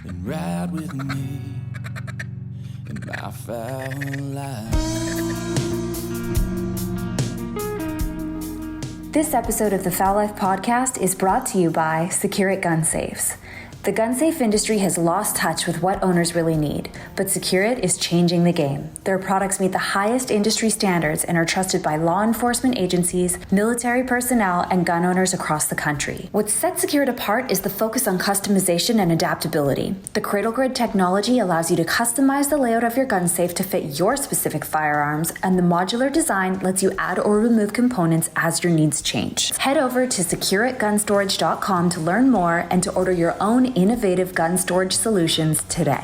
and ride with me in my foul life. This episode of the Foul Life Podcast is brought to you by SecureIt Safes. The gun safe industry has lost touch with what owners really need, but SecureIt is changing the game. Their products meet the highest industry standards and are trusted by law enforcement agencies, military personnel, and gun owners across the country. What sets SecureIt apart is the focus on customization and adaptability. The Cradle Grid technology allows you to customize the layout of your gun safe to fit your specific firearms, and the modular design lets you add or remove components as your needs change. Head over to SecureItGunStorage.com to learn more and to order your own innovative gun storage solutions today.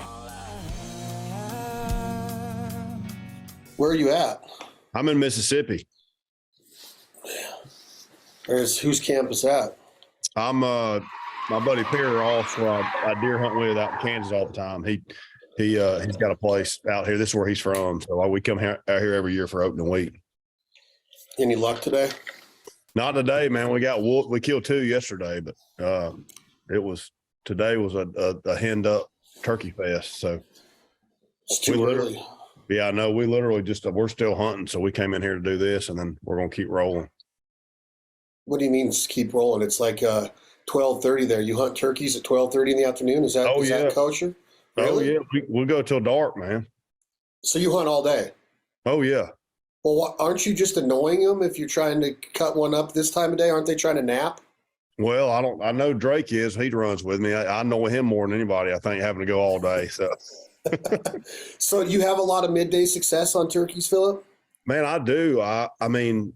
Where are you at? I'm in Mississippi. Whose campus at? I'm my buddy Perry Ross, who I deer hunt with out in Kansas all the time. He's got a place out here. This is where he's from. So we come out here every year for opening week. Any luck today? Not today, man. We got wolf. We killed 2 yesterday, but today was a henned up turkey fest. So it's too early. Yeah, I know. We literally we're still hunting. So we came in here to do this, and then we're going to keep rolling. What do you mean keep rolling? It's like 12:30 there. You hunt turkeys at 12:30 in the afternoon? Is that kosher? Really? Oh, yeah. We'll go till dark, man. So you hunt all day? Oh, yeah. Well, aren't you just annoying them if you're trying to cut one up this time of day? Aren't they trying to nap? Well, I know Drake is. He runs with me. I know him more than anybody, I think, having to go all day. So So you have a lot of midday success on turkeys, Phillip? Man, I do. I mean,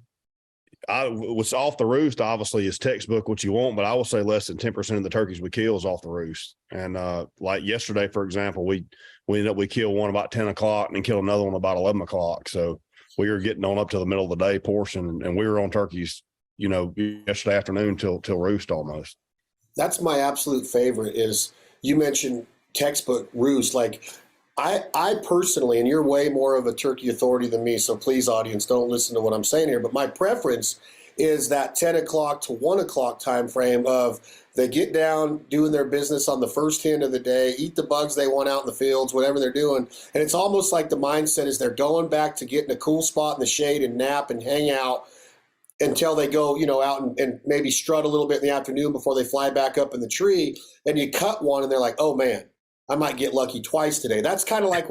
what's off the roost, obviously, is textbook what you want, but I will say less than 10% of the turkeys we kill is off the roost. And like yesterday, for example, we killed one about 10 o'clock and then killed another one about 11 o'clock. So we were getting on up to the middle of the day portion, and we were on turkeys, yesterday afternoon till roost almost. That's my absolute favorite. Is you mentioned textbook roost. Like I personally, and you're way more of a turkey authority than me, so please, audience, don't listen to what I'm saying here, but my preference is that 10 o'clock to 1 o'clock time frame of they get down doing their business on the first hen of the day, eat the bugs they want out in the fields, whatever they're doing. And it's almost like the mindset is they're going back to get in a cool spot in the shade and nap and hang out until they go, out and maybe strut a little bit in the afternoon before they fly back up in the tree. And you cut one and they're like, oh man, I might get lucky twice today. That's kind of like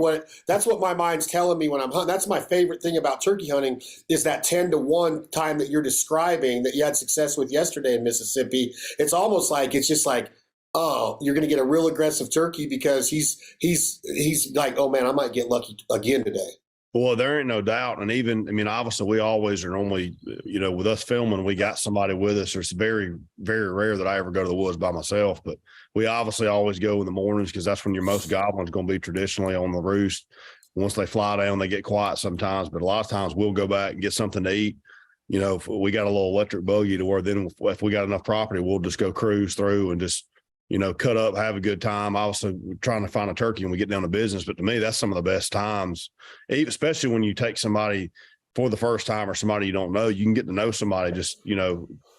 that's what my mind's telling me when I'm hunting. That's my favorite thing about turkey hunting is that 10 to 1 time that you're describing that you had success with yesterday in Mississippi. It's almost like, it's just like, oh, you're going to get a real aggressive turkey because he's like, oh man, I might get lucky again today. Well, there ain't no doubt. And even, obviously we always are normally, with us filming, we got somebody with us. It's very, very rare that I ever go to the woods by myself, but we obviously always go in the mornings because that's when your most goblins going to be traditionally on the roost. Once they fly down, they get quiet sometimes, but a lot of times we'll go back and get something to eat. If we got a little electric buggy to where then if we got enough property, we'll just go cruise through and just, cut up, have a good time. Obviously, we're trying to find a turkey when we get down to business. But to me, that's some of the best times, especially when you take somebody for the first time or somebody you don't know. You can get to know somebody just,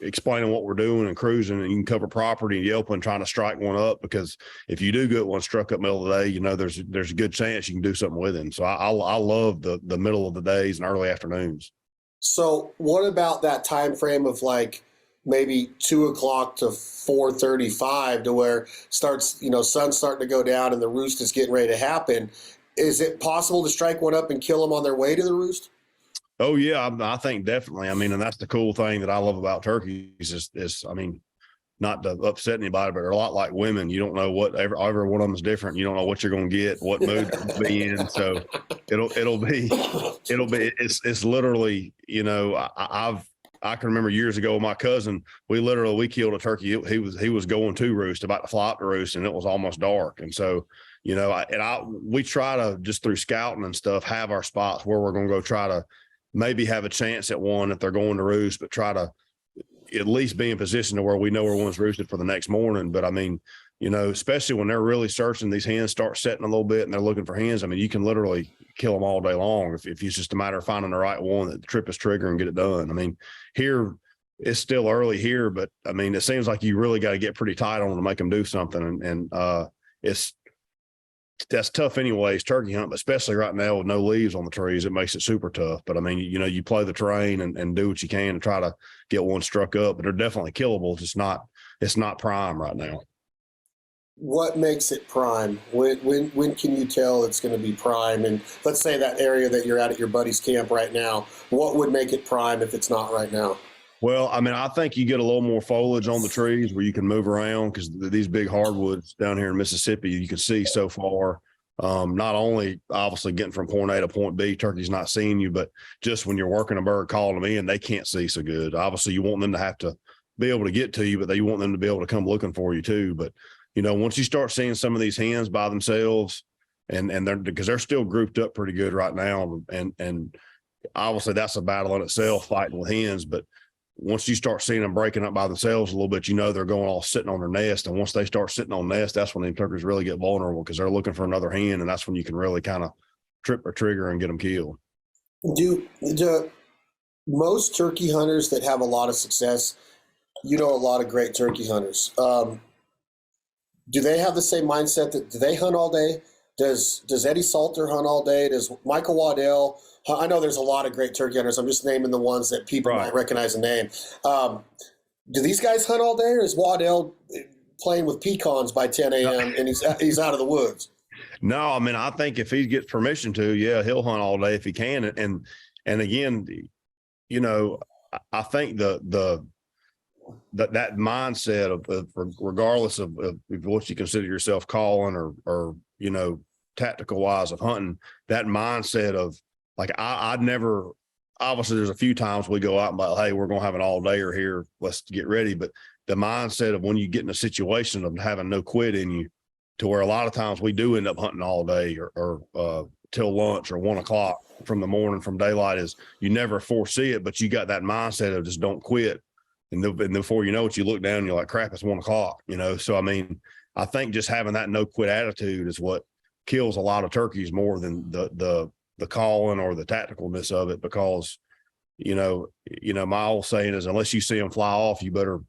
explaining what we're doing and cruising, and you can cover property and yelping, trying to strike one up. Because if you do get one struck up middle of the day, there's a good chance you can do something with him. So I love the middle of the days and early afternoons. So what about that time frame of like maybe 2 o'clock to 4:35 to where starts, sun's starting to go down and the roost is getting ready to happen? Is it possible to strike one up and kill them on their way to the roost? Oh yeah, I think definitely. And that's the cool thing that I love about turkeys is not to upset anybody, but they're a lot like women. You don't know what every one of them is different. You don't know what you're going to get, what mood you'll be in. So it's literally, I can remember years ago with my cousin, we killed a turkey. He was going to roost, about to fly up to roost, and it was almost dark. And so, we try to just through scouting and stuff, have our spots where we're going to go try to maybe have a chance at one if they're going to roost, but try to at least be in position to where we know where one's roosted for the next morning. But especially when they're really searching, these hens start setting a little bit and they're looking for hens. You can literally kill them all day long if it's just a matter of finding the right one that the trip is trigger and get it done. Here it's still early here, but it seems like you really got to get pretty tight on them to make them do something. And it's that's tough anyways, turkey hunt, but especially right now with no leaves on the trees, it makes it super tough. But I mean, you play the terrain and do what you can to try to get one struck up, but they're definitely killable. It's not prime right now. What makes it prime? When can you tell it's going to be prime? And let's say that area that you're at your buddy's camp right now, what would make it prime if it's not right now? Well, I mean, I think you get a little more foliage on the trees where you can move around, because these big hardwoods down here in Mississippi, you can see so far. Not only obviously getting from point A to point B, turkey's not seeing you, but just when you're working a bird calling them in, they can't see so good. Obviously, you want them to have to be able to get to you, but you want them to be able to come looking for you too. But once you start seeing some of these hens by themselves, and because they're still grouped up pretty good right now, and obviously that's a battle in itself, fighting with hens, but once you start seeing them breaking up by themselves a little bit, they're going all sitting on their nest. And once they start sitting on nest, that's when the turkeys really get vulnerable, because they're looking for another hen. And that's when you can really kind of trip a trigger and get them killed. Do most turkey hunters that have a lot of success, a lot of great turkey hunters, do they have the same mindset do they hunt all day? Does Eddie Salter hunt all day? Does Michael Waddell? I know there's a lot of great turkey hunters. I'm just naming the ones that people might recognize the name. Do these guys hunt all day, or is Waddell playing with pecans by 10 a.m. and he's out of the woods? No, I mean, I think if he gets permission to, he'll hunt all day if he can. And again, I think that mindset of regardless of what you consider yourself calling or tactical wise of hunting, that mindset of, like, I'd never, obviously there's a few times we go out and like, hey, we're going to have an all dayer here, let's get ready. But the mindset of when you get in a situation of having no quit in you, to where a lot of times we do end up hunting all day or till lunch or 1 o'clock from the morning, from daylight, is you never foresee it, but you got that mindset of just don't quit. And before you know it, you look down and you're like, crap, it's 1 o'clock, So, I mean, I think just having that no quit attitude is what kills a lot of turkeys more than the calling or the tacticalness of it, because my old saying is, unless you see him fly off, you better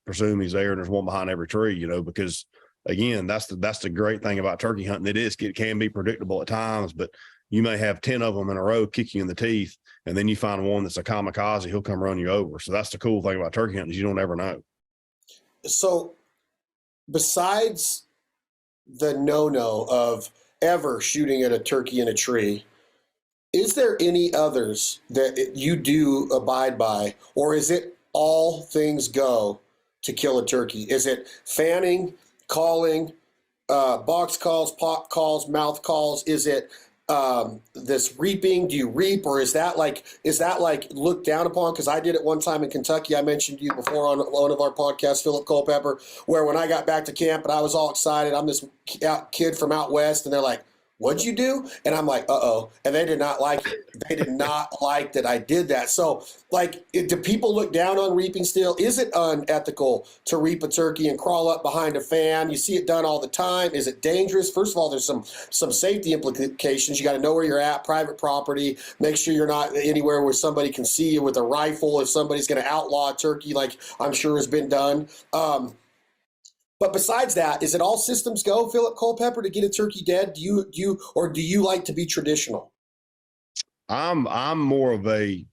presume he's there and there's one behind every tree, because again, that's the great thing about turkey hunting. It can be predictable at times, but you may have 10 of them in a row kick you in the teeth, and then you find one that's a kamikaze, he'll come run you over. So that's the cool thing about turkey hunting, is you don't ever know. So besides the no-no of ever shooting at a turkey in a tree, is there any others that you do abide by, or is it all things go to kill a turkey? Is it fanning, calling, box calls, pop calls, mouth calls? Is it this reaping? Do you reap, or is that like looked down upon? Because I did it one time in Kentucky. I mentioned to you before on one of our podcasts, Phillip Culpepper, where when I got back to camp and I was all excited, I'm this kid from out west, and they're like, "What'd you do?" And I'm like, "Uh-oh." And they did not like it. They did not like that I did that. So, like, do people look down on reaping still? Is it unethical to reap a turkey and crawl up behind a fan? You see it done all the time. Is it dangerous? First of all, there's some safety implications. You got to know where you're at, private property. Make sure you're not anywhere where somebody can see you with a rifle if somebody's going to outlaw a turkey, like I'm sure has been done. But besides that, is it all systems go, Phillip Culpepper, to get a turkey dead? Do you like to be traditional? I'm more of a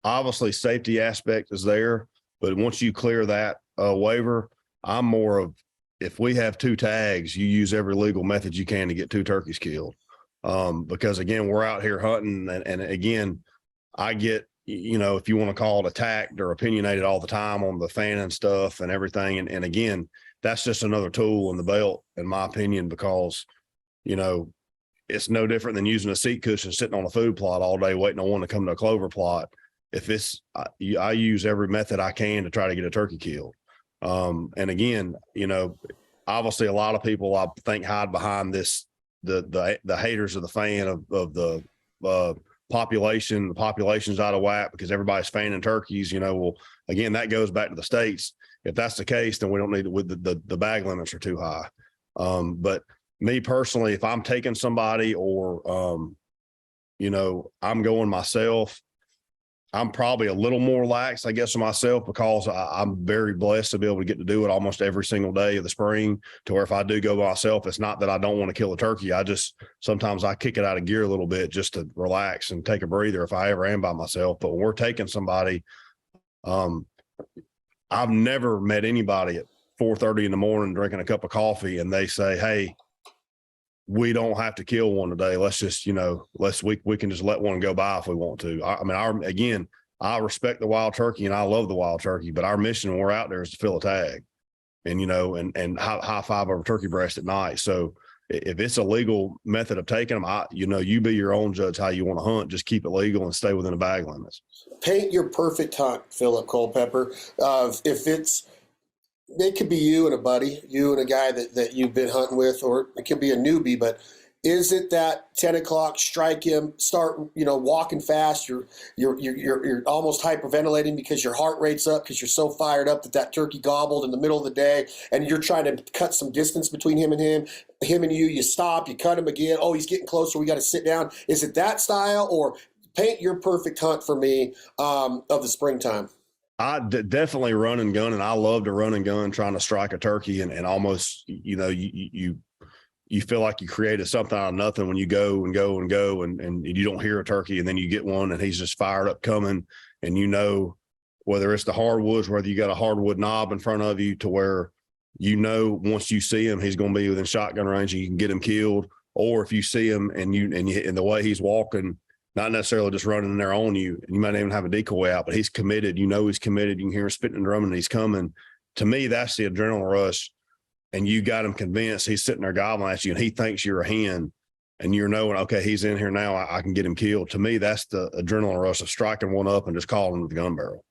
obviously safety aspect is there, but once you clear that waiver, I'm more of, if we have 2 tags, you use every legal method you can to get 2 turkeys killed. Because again, we're out here hunting, and again, I get, if you want to call it attacked or opinionated all the time on the fan and stuff and everything. And again, that's just another tool in the belt, in my opinion, because, it's no different than using a seat cushion sitting on a food plot all day, waiting on one to come to a clover plot. If I use every method I can to try to get a turkey killed. And again, obviously a lot of people, I think, hide behind this, the haters of the fan of the population. The population's out of whack because everybody's fanning turkeys. Well, again, that goes back to the states. If that's the case, then we don't need the bag limits are too high. But me personally, if I'm taking somebody or I'm going myself, I'm probably a little more lax, I guess, for myself because I'm very blessed to be able to get to do it almost every single day of the spring, to where if I do go by myself, it's not that I don't want to kill a turkey. Sometimes I kick it out of gear a little bit just to relax and take a breather if I ever am by myself. But when we're taking somebody, I've never met anybody at 4:30 in the morning drinking a cup of coffee and they say, hey, we don't have to kill one today. Let's just, we can just let one go by if we want to. I respect the wild turkey and I love the wild turkey, but our mission when we're out there is to fill a tag and, and high five over turkey breast at night. So if it's a legal method of taking them, you be your own judge how you want to hunt. Just keep it legal and stay within the bag limits. Paint your perfect hunt, Phillip Culpepper. It could be you and a buddy, you and a guy that you've been hunting with, or it could be a newbie, but is it that 10 o'clock, strike him, start, walking fast, you're almost hyperventilating because your heart rate's up because you're so fired up that turkey gobbled in the middle of the day, and you're trying to cut some distance between him and you stop, you cut him again, oh, he's getting closer, we got to sit down. Is it that style, or paint your perfect hunt for me of the springtime? I definitely run and gun, and I love to run and gun trying to strike a turkey, and almost, you feel like you created something out of nothing when you go and you don't hear a turkey, and then you get one and he's just fired up coming, and whether it's the hardwoods, whether you got a hardwood knob in front of you to where once you see him, he's going to be within shotgun range and you can get him killed, or if you see him and the way he's walking, not necessarily just running in there on you, and you might even have a decoy out, but he's committed. He's committed. You can hear him spitting and drumming, and he's coming. To me, that's the adrenaline rush. And you got him convinced. He's sitting there gobbling at you, and he thinks you're a hen, and you're knowing, okay, he's in here now. I can get him killed. To me, that's the adrenaline rush of striking one up and just calling him with the gun barrel.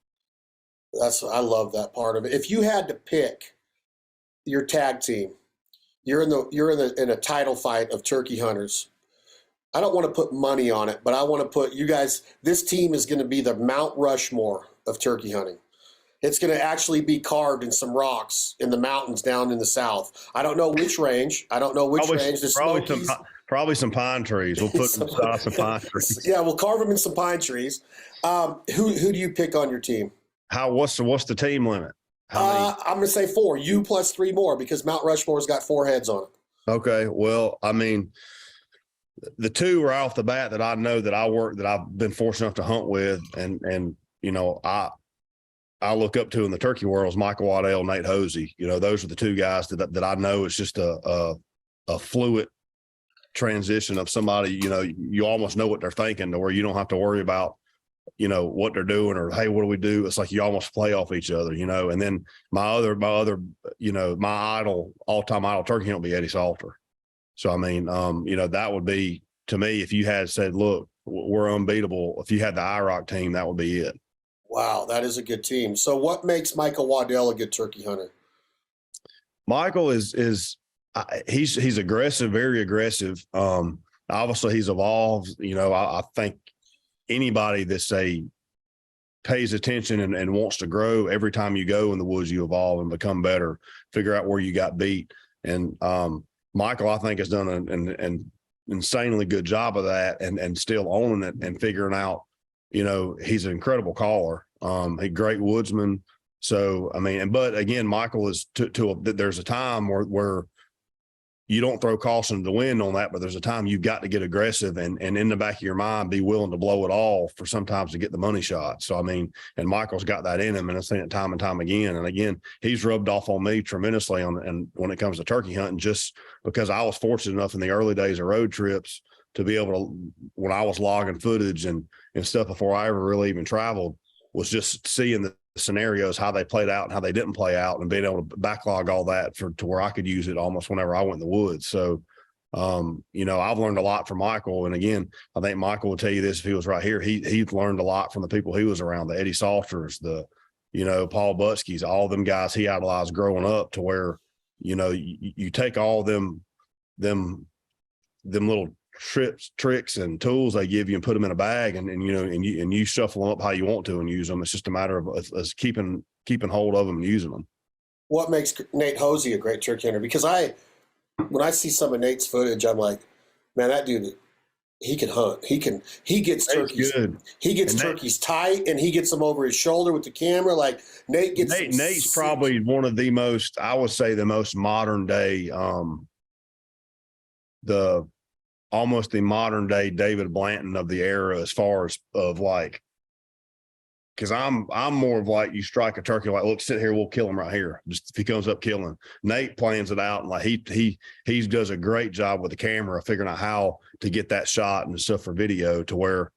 I love that part of it. If you had to pick your tag team, you're in a title fight of turkey hunters. I don't want to put money on it, but I want to put you guys, this team is going to be the Mount Rushmore of turkey hunting. It's going to actually be carved in some rocks in the mountains down in the south. I don't know which range. Probably some pine trees. We'll put some pine trees. Yeah, we'll carve them in some pine trees. Who do you pick on your team? What's the team limit? I'm going to say 4. You plus 3 more, because Mount Rushmore's got 4 heads on it. Okay. Well, the 2 are off the bat that I know that I've been fortunate enough to hunt with, and I look up to in the turkey world is Michael Waddell, Nate Hosey. Those are the 2 guys that I know it's just a fluid transition of somebody, you almost know what they're thinking, to where you don't have to worry about, what they're doing, or, hey, what do we do? It's like you almost play off each other, and then my all-time idol turkey hunt would be Eddie Salter. So, that would be, to me, if you had said, look, we're unbeatable, if you had the IROC team, that would be it. Wow, that is a good team. So what makes Michael Waddell a good turkey hunter? Michael he's aggressive, very aggressive. Obviously he's evolved. I think anybody that pays attention and wants to grow, every time you go in the woods, you evolve and become better, figure out where you got beat. And Michael, I think, has done an insanely good job of that, and still owning it and figuring out, he's an incredible caller, a great woodsman. So, but again, Michael is there's a time where you don't throw caution to the wind on that, but there's a time you've got to get aggressive and in the back of your mind, be willing to blow it all for sometimes to get the money shot. So, and Michael's got that in him, and I've seen it time and time again. And again, he's rubbed off on me tremendously and when it comes to turkey hunting, just because I was fortunate enough in the early days of road trips to be able to, when I was logging footage and stuff before I ever really even traveled, was just seeing the scenarios, how they played out and how they didn't play out, and being able to backlog all that to where I could use it almost whenever I went in the woods. So, I've learned a lot from Michael. And again, I think Michael would tell you this if he was right here. He learned a lot from the people he was around, the Eddie Salters, the, Paul Butskis, all them guys he idolized growing up, to where, you take all them little tricks and tools they give you and put them in a bag, and you shuffle them up how you want to and use them. It's just a matter of us keeping hold of them and using them. What makes Nate Hosey a great turkey hunter? Because when I see some of Nate's footage, I'm like, man, that dude, he can hunt. He gets Nate's turkeys. good. He gets turkeys tight, and he gets them over his shoulder with the camera. Like Nate's probably one of the most, I would say, the most modern day, almost the modern day David Blanton of the era, as far as of like, because I'm more of like, you strike a turkey, like, look, sit here, we'll kill him right here. Just if he comes up, kill him. Nate plans it out, and like he does a great job with the camera figuring out how to get that shot and stuff for video, to where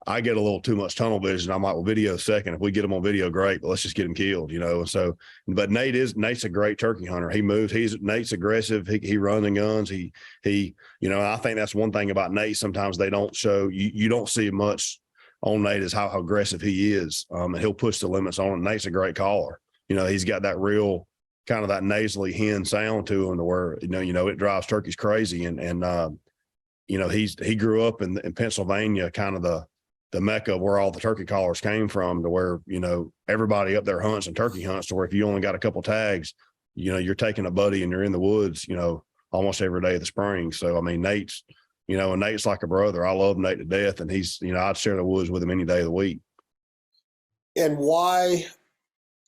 I get a little too much tunnel vision. I'm like, well, video second. If we get him on video, great, but let's just get him killed, you know? And so, but Nate's a great turkey hunter. He moves. Nate's aggressive. He runs and guns. He, you know, I think that's one thing about Nate. Sometimes they don't show, you don't see much on Nate, is how aggressive he is. And he'll push the limits on it. Nate's a great caller. You know, he's got that real kind of that nasally hen sound to him, to where, you know, it drives turkeys crazy. And you know, he grew up in Pennsylvania, kind of the mecca of where all the turkey callers came from, to where, you know, everybody up there hunts and turkey hunts, to where if you only got a couple tags, you know, you're taking a buddy and you're in the woods, you know, almost every day of the spring. So, I mean, Nate's like a brother. I love Nate to death, and he's, you know, I'd share the woods with him any day of the week. And why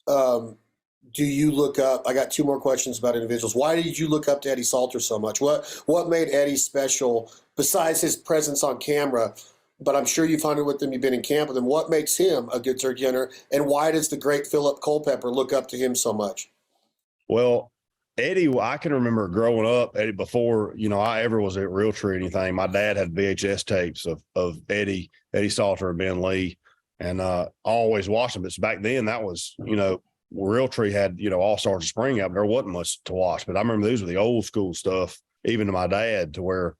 do you look up? I got two more questions about individuals. Why did you look up to Eddie Salter so much? What made Eddie special besides his presence on camera? But I'm sure you've hunted with him. You've been in camp with him. What makes him a good turkey hunter? And why does the great Phillip Culpepper look up to him so much? Well, Eddie, I can remember growing up, Eddie, before, you know, I ever was at Realtree or anything. My dad had VHS tapes of Eddie Salter and Ben Lee, and I always watched them. But back then, that was, you know, Realtree had, you know, All Stars of Spring out. There wasn't much to watch, but I remember these were the old school stuff, even to my dad, to where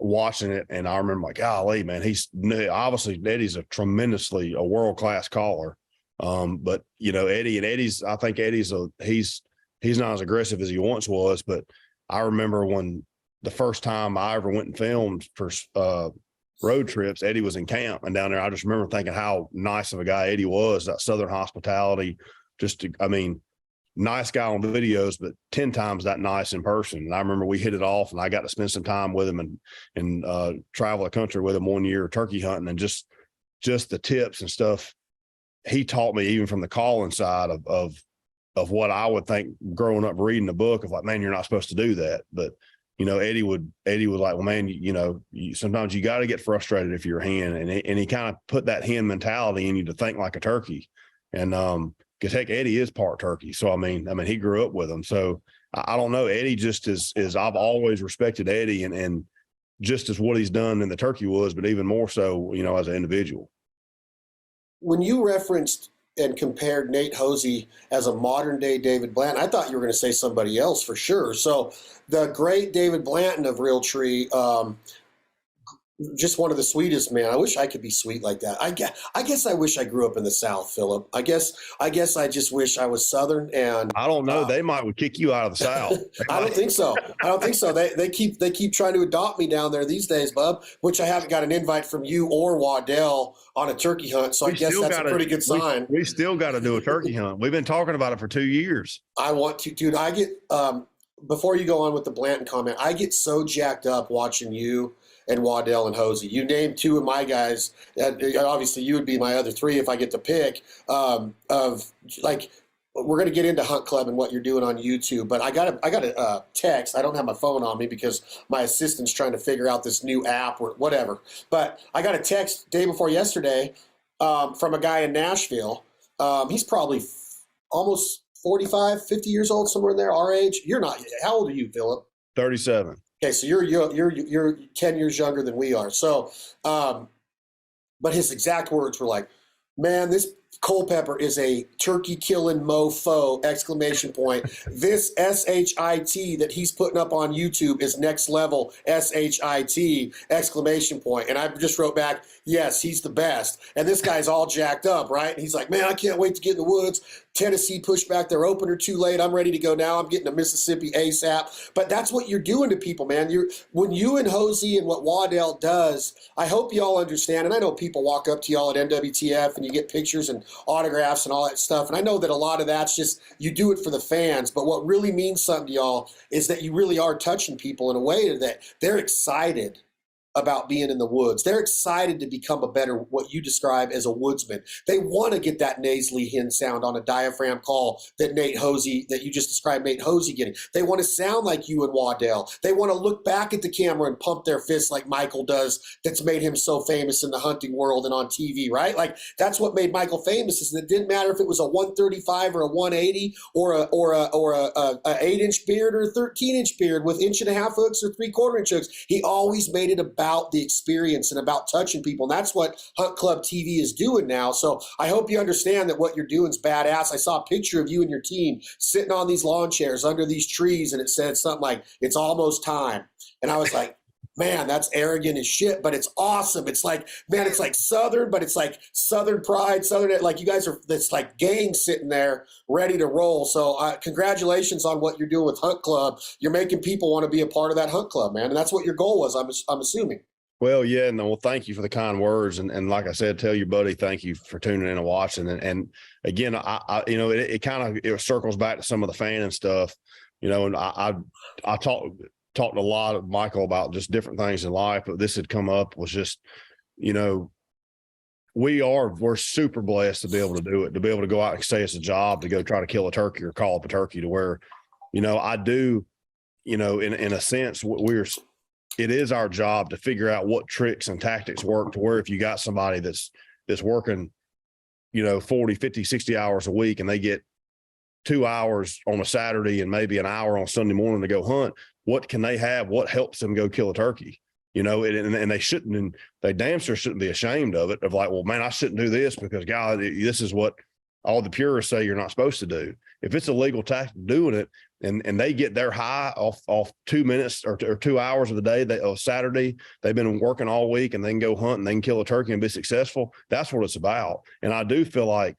watching it, and I remember like, golly, man, he's obviously, Eddie's a world-class caller. But, you know, I think Eddie's he's not as aggressive as he once was, but I remember when the first time I ever went and filmed for road trips, Eddie was in camp, and down there, I just remember thinking how nice of a guy Eddie was, that Southern hospitality, nice guy on videos, but 10 times that nice in person. And I remember we hit it off, and I got to spend some time with him and travel the country with him one year turkey hunting, and just the tips and stuff he taught me, even from the calling side of what I would think growing up reading the book of like, man, you're not supposed to do that. But, you know, Eddie was like, well, man, you know, sometimes you got to get frustrated if you're a hen. And he kind of put that hen mentality in you to think like a turkey. And, because heck, Eddie is part turkey. So, I mean, he grew up with him. So I don't know. Eddie just is I've always respected Eddie and just as what he's done in the turkey woods, but even more so, you know, as an individual. When you referenced and compared Nate Hosey as a modern day David Blanton, I thought you were going to say somebody else for sure. So the great David Blanton of Realtree, just one of the sweetest, man. I wish I could be sweet like that. I guess I wish I grew up in the South, Phillip. I guess I just wish I was Southern. And I don't know. They would kick you out of the South. I don't think so. They keep trying to adopt me down there these days, bub, which I haven't got an invite from you or Waddell on a turkey hunt. So I guess that's a pretty good sign. We still got to do a turkey hunt. We've been talking about it for 2 years. I want to, dude. I get, before you go on with the Blanton comment, I get so jacked up watching you and Waddell and Hosey. You named two of my guys. Obviously, you would be my other three if I get to pick. Of like, we're going to get into Hunt Club and what you're doing on YouTube. But I got a text. I don't have my phone on me because my assistant's trying to figure out this new app or whatever. But I got a text day before yesterday from a guy in Nashville. He's probably almost 45, 50 years old, somewhere in there, our age. You're not. How old are you, Phillip? 37. Okay, so you're 10 years younger than we are. So, but his exact words were like, "Man, this Culpepper is a turkey killing mofo!" ! This SHIT that he's putting up on YouTube is next level SHIT! ! And I just wrote back, "Yes, he's the best." And this guy's all jacked up, right? And he's like, "Man, I can't wait to get in the woods. Tennessee pushed back their opener too late. I'm ready to go now. I'm getting to Mississippi ASAP." But that's what you're doing to people, man. When you and Hosey and what Waddell does, I hope y'all understand. And I know people walk up to y'all at NWTF and you get pictures and autographs and all that stuff. And I know that a lot of that's just, you do it for the fans. But what really means something to y'all is that you really are touching people in a way that they're excited about being in the woods. They're excited to become a better, what you describe as a woodsman. They want to get that nasally hin sound on a diaphragm call that that you just described Nate Hosey getting. They want to sound like you and Waddell. They want to look back at the camera and pump their fists like Michael does, that's made him so famous in the hunting world and on TV, right? Like, that's what made Michael famous, is that it didn't matter if it was a 135 or a 180 or a 8-inch beard or a 13-inch beard with 1.5 hooks or 3/4-inch hooks. He always made it about the experience and about touching people. And that's what Hunt Club TV is doing now. So I hope you understand that what you're doing is badass. I saw a picture of you and your team sitting on these lawn chairs under these trees, and it said something like, "It's almost time." And I was like, man, that's arrogant as shit, but it's awesome. It's like, man, it's like Southern, but it's like Southern pride, Southern, like you guys are, this like gang sitting there ready to roll. So congratulations on what you're doing with Hunt Club. You're making people want to be a part of that Hunt Club, man. And that's what your goal was, I'm assuming. Well, yeah, no, well, thank you for the kind words. And like I said, tell your buddy, thank you for tuning in and watching. And again, I it kind of circles back to some of the fan and stuff, and I talked a lot of Michael about just different things in life, but this had come up was just, we're super blessed to be able to do it, to be able to go out and say it's a job, to go try to kill a turkey or call up a turkey, to where, I do, in a sense, it is our job to figure out what tricks and tactics work, to where if you got somebody that's working, 40, 50, 60 hours a week, and they get 2 hours on a Saturday and maybe an hour on Sunday morning to go hunt, what can they have? What helps them go kill a turkey? And they shouldn't, and they damn sure shouldn't be ashamed of it, of like, well, man, I shouldn't do this because, God, this is what all the purists say you're not supposed to do. If it's a legal tactic doing it, and they get their high off 2 minutes or 2 hours of the day, Saturday, they've been working all week, and they can go hunt and they can kill a turkey and be successful. That's what it's about. And I do feel like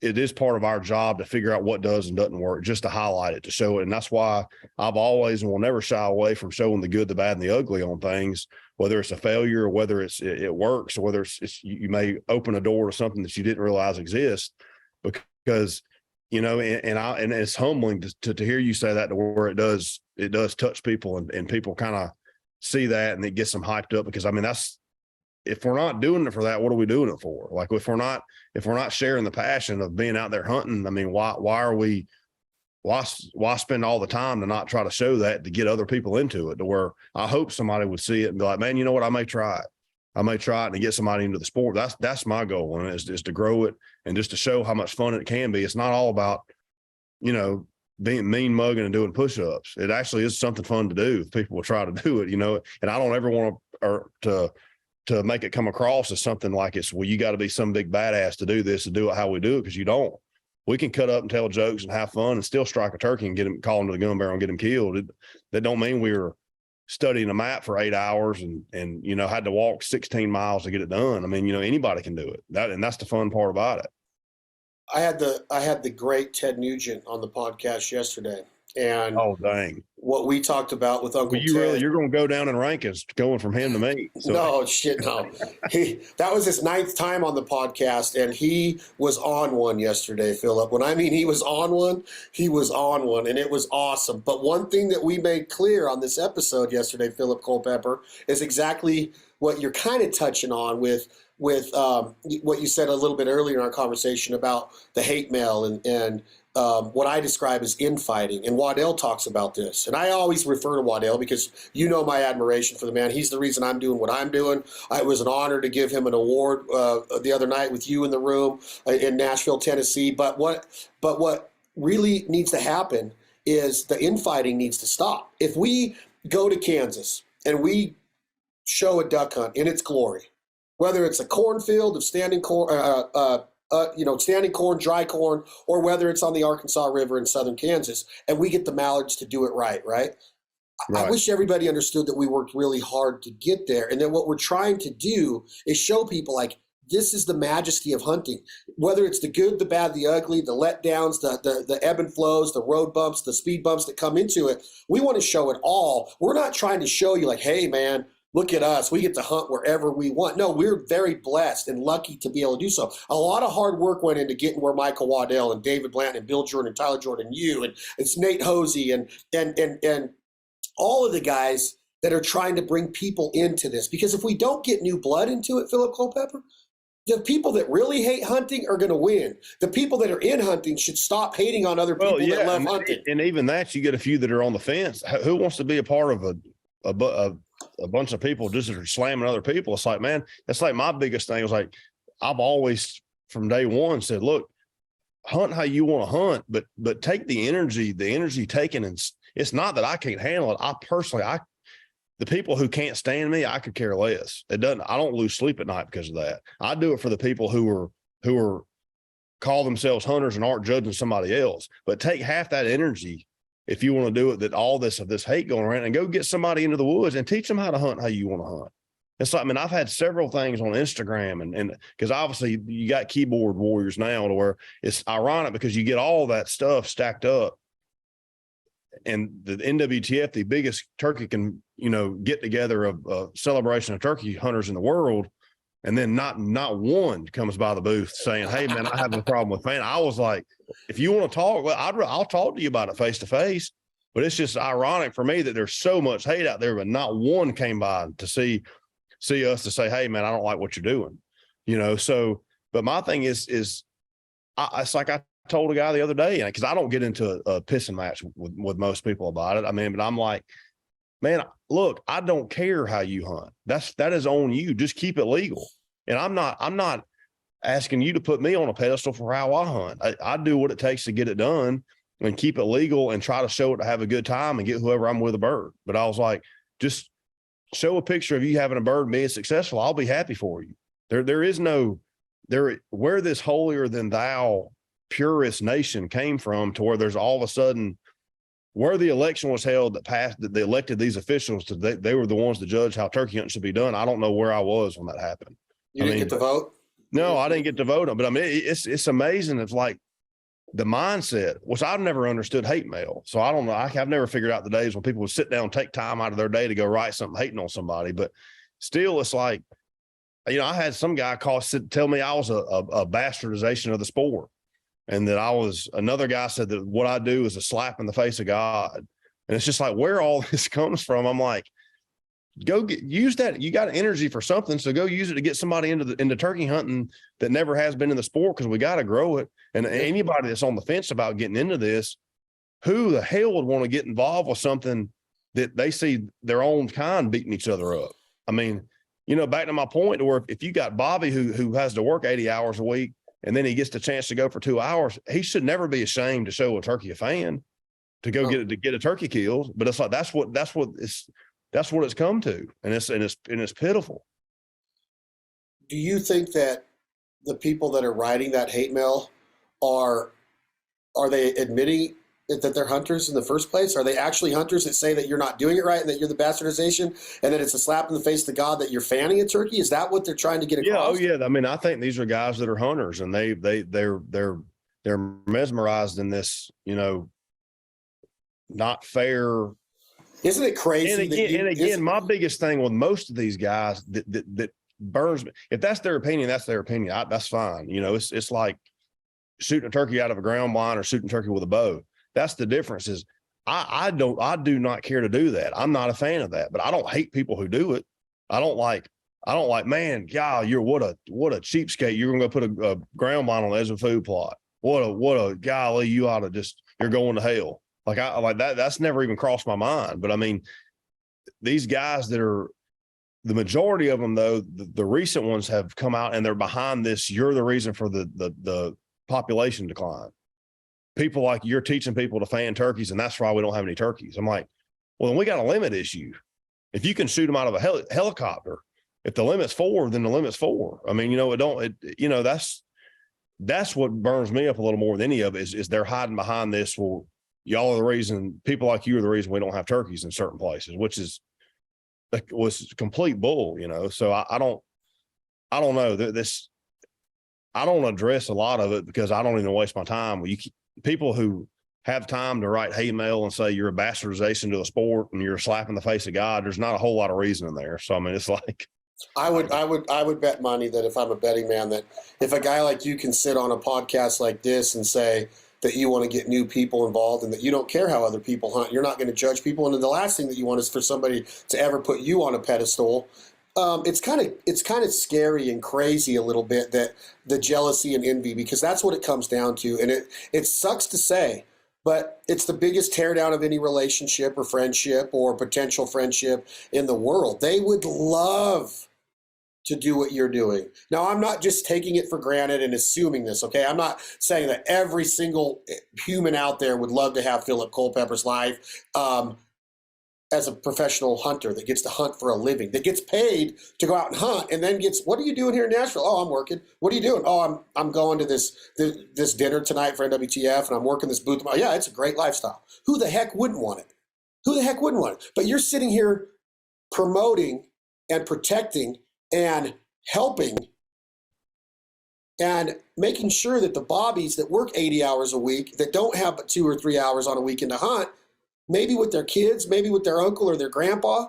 it is part of our job to figure out what does and doesn't work, just to highlight it, to show it. And that's why I've always and will never shy away from showing the good, the bad, and the ugly on things, whether it's a failure or whether it works, or whether it's you may open a door to something that you didn't realize exists. Because, and it's humbling to hear you say that, to where it does touch people, and people kind of see that, and it gets them hyped up. Because, I mean, if we're not doing it for that, what are we doing it for? Like, if we're not sharing the passion of being out there hunting, I mean, why spend all the time to not try to show that, to get other people into it, to where I hope somebody would see it and be like, man, you know what? I may try it and get somebody into the sport. That's my goal. And is to grow it and just to show how much fun it can be. It's not all about, being mean mugging and doing push-ups. It actually is something fun to do if people will try to do it, and I don't ever want to make it come across as something like it's, well, you got to be some big badass to do this, to do it how we do it, because you don't. We can cut up and tell jokes and have fun and still strike a turkey and get him, call him to the gun barrel and get him killed. That don't mean we were studying a map for 8 hours and had to walk 16 miles to get it done. I mean, anybody can do it. And that's the fun part about it. I had the great Ted Nugent on the podcast yesterday, and oh dang, what we talked about with Uncle Ted. You're going to go down in rankings going from him to me. So. No shit, no. That was his 9th time on the podcast, and he was on one yesterday, Phillip. When I mean he was on one, and it was awesome. But one thing that we made clear on this episode yesterday, Phillip Culpepper, is exactly what you're kind of touching on with what you said a little bit earlier in our conversation about the hate mail and what I describe as infighting. And Waddell talks about this. And I always refer to Waddell because my admiration for the man. He's the reason I'm doing what I'm doing. It was an honor to give him an award the other night with you in the room in Nashville, Tennessee. But what really needs to happen is the infighting needs to stop. If we go to Kansas and we show a duck hunt in its glory, whether it's a cornfield of standing corn, standing corn, dry corn, or whether it's on the Arkansas River in southern Kansas, and we get the mallards to do it right. I wish everybody understood that we worked really hard to get there, and then what we're trying to do is show people, like, this is the majesty of hunting. Whether it's the good, the bad, the ugly, the letdowns, the ebb and flows, the road bumps, the speed bumps that come into it, we want to show it all. We're not trying to show you like, hey, man, look at us. We get to hunt wherever we want. No, we're very blessed and lucky to be able to do so. A lot of hard work went into getting where Michael Waddell and David Blanton and Bill Jordan and Tyler Jordan and you and it's Nate Hosey and all of the guys that are trying to bring people into this. Because if we don't get new blood into it, Phillip Culpepper, the people that really hate hunting are going to win. The people that are in hunting should stop hating on other people that love hunting. And even that, you get a few that are on the fence. Who wants to be a part of a bunch of people just are slamming other people? It's like, man, that's like my biggest thing. Was like, I've always from day one said, look, hunt how you want to hunt, but take the energy taken. And it's not that I can't handle it. I personally, the people who can't stand me, I could care less. I don't lose sleep at night because of that. I do it for the people who are call themselves hunters and aren't judging somebody else. But take half that energy if you want to do it, that all this hate going around, and go get somebody into the woods and teach them how to hunt how you want to hunt. It's like, I mean, I've had several things on Instagram and because obviously you got keyboard warriors now to where it's ironic because you get all that stuff stacked up. And the NWTF, the biggest turkey get together of celebration of turkey hunters in the world, and then not one comes by the booth saying, "Hey man, I have a problem with fan." I was like, if you want to talk, well, I'll talk to you about it face to face. But it's just ironic for me that there's so much hate out there, but not one came by to see us to say, "Hey man, I don't like what you're doing," So, but my thing is it's like I told a guy the other day, because I don't get into a pissing match with most people about it. I mean, but I'm like, man, look, I don't care how you hunt. That is on you. Just keep it legal. And I'm not asking you to put me on a pedestal for how I hunt. I do what it takes to get it done and keep it legal and try to show it to have a good time and get whoever I'm with a bird. But I was like, just show a picture of you having a bird and being successful. I'll be happy for you. There is no, where this holier than thou purist nation came from to where there's all of a sudden where the election was held that they elected these officials they were the ones to judge how turkey hunting should be done. I don't know where I was when that happened. You didn't get to vote? No, I didn't get to vote. But I mean, it's amazing. It's like the mindset, which I've never understood hate mail. So I don't know. I've never figured out the days when people would sit down, take time out of their day to go write something hating on somebody. But still, it's like, I had some guy tell me I was a bastardization of the sport. And that another guy said that what I do is a slap in the face of God. And it's just like where all this comes from. I'm like, use that. You got energy for something. So go use it to get somebody into turkey hunting that never has been in the sport, because we got to grow it. And anybody that's on the fence about getting into this, who the hell would want to get involved with something that they see their own kind beating each other up? I mean, back to my point, to where if you got Bobby who has to work 80 hours a week, and then he gets the chance to go for 2 hours, he should never be ashamed to show a turkey a fan to go get a turkey killed. But it's like that's what it's come to, and it's pitiful. Do you think that the people that are writing that hate mail are they admitting that they're hunters in the first place? Are they actually hunters that say that you're not doing it right and that you're the bastardization and that it's a slap in the face to God that you're fanning a turkey? Is that what they're trying to get across? Yeah. Oh yeah. I mean, I think these are guys that are hunters, and they're mesmerized in this, not fair. Isn't it crazy? And again, my biggest thing with most of these guys that burns me, if that's their opinion, that's their opinion. That's fine. It's like shooting a turkey out of a ground blind or shooting a turkey with a bow. That's the difference. Is I do not care to do that. I'm not a fan of that, but I don't hate people who do it. I don't like, man, God, you're what a cheapskate. You're gonna go put a ground blind on the edge of a food plot. What a golly, you ought to you're going to hell. Like I like that. That's never even crossed my mind. But I mean, these guys that are the majority of them, though, the recent ones have come out and they're behind this. You're the reason for the population decline. People like you're teaching people to fan turkeys, and that's why we don't have any turkeys. I'm like, well, then we got a limit issue. If you can shoot them out of a helicopter, if the limit's 4, then the limit's 4. I mean, that's what burns me up a little more than any of it is they're hiding behind this. Well, y'all are the reason, people like you are the reason we don't have turkeys in certain places, which was complete bull, So I don't know this. I don't address a lot of it because I don't even waste my time. People who have time to write hate mail and say you're a bastardization to the sport and you're slapping the face of God, there's not a whole lot of reason in there. So I mean, it's like I would bet money that if I'm a betting man, that if a guy like you can sit on a podcast like this and say, that you want to get new people involved and that you don't care how other people hunt. You're not going to judge people. And then the last thing that you want is for somebody to ever put you on a pedestal. It's kind of scary and crazy a little bit, that the jealousy and envy, because that's what it comes down to. And it sucks to say, but it's the biggest teardown of any relationship or friendship or potential friendship in the world. They would love to do what you're doing. Now, I'm not just taking it for granted and assuming this, okay? I'm not saying that every single human out there would love to have Phillip Culpepper's life as a professional hunter that gets to hunt for a living, that gets paid to go out and hunt, and then gets, what are you doing here in Nashville? Oh, I'm working. What are you doing? Oh, I'm going to this dinner tonight for NWTF, and I'm working this booth. Oh, yeah, it's a great lifestyle. Who the heck wouldn't want it? Who the heck wouldn't want it? But you're sitting here promoting and protecting and helping and making sure that the bobbies that work 80 hours a week, that don't have but 2 or 3 hours on a weekend to hunt, maybe with their kids, maybe with their uncle or their grandpa,